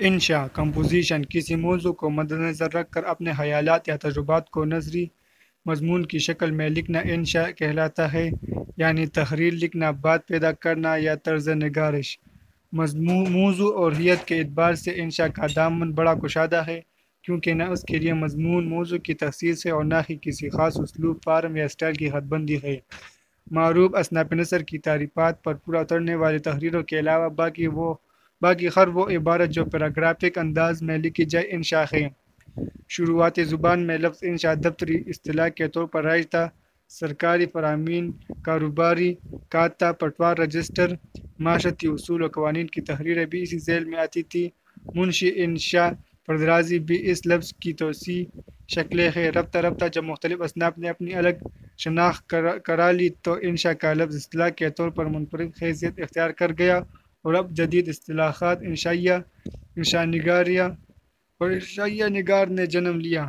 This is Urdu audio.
انشاء کمپوزیشن کسی موضوع کو مد نظر رکھ کر اپنے خیالات یا تجربات کو نثری مضمون کی شکل میں لکھنا انشاء کہلاتا ہے، یعنی تحریر لکھنا، بات پیدا کرنا یا طرز نگارش۔ موضوع اور حیت کے اعتبار سے انشاء کا دامن بڑا کشادہ ہے، کیونکہ نہ اس کے لیے مضمون موضوع کی تخصیص ہے اور نہ ہی کسی خاص اسلوب، فارم یا اسٹائل کی حد بندی ہے۔ معروف اصناف نثر کی تعریفات پر پورا اترنے والی تحریروں کے علاوہ باقی ہر وہ عبارت جو پیراگرافک انداز میں لکھی جائے انشاء ہے۔ شروعاتی زبان میں لفظ انشاء دفتری اصطلاح کے طور پر رائج تھا۔ سرکاری فرامین، کاروباری کھاتہ، پٹوار، رجسٹر، معاشرتی اصول و قوانین کی تحریریں بھی اسی ذیل میں آتی تھی۔ منشی انشاء پردرازی بھی اس لفظ کی توسیع شکلیں ہیں۔ رفتہ رفتہ جب مختلف اصناف نے اپنی الگ شناخت کرا لی تو انشاء کا لفظ اصطلاح کے طور پر منفرد حیثیت اختیار کر گیا اور اب جدید اصطلاحات انشائیہ، انشاء نگاریہ اور انشائیہ نگار نے جنم لیا۔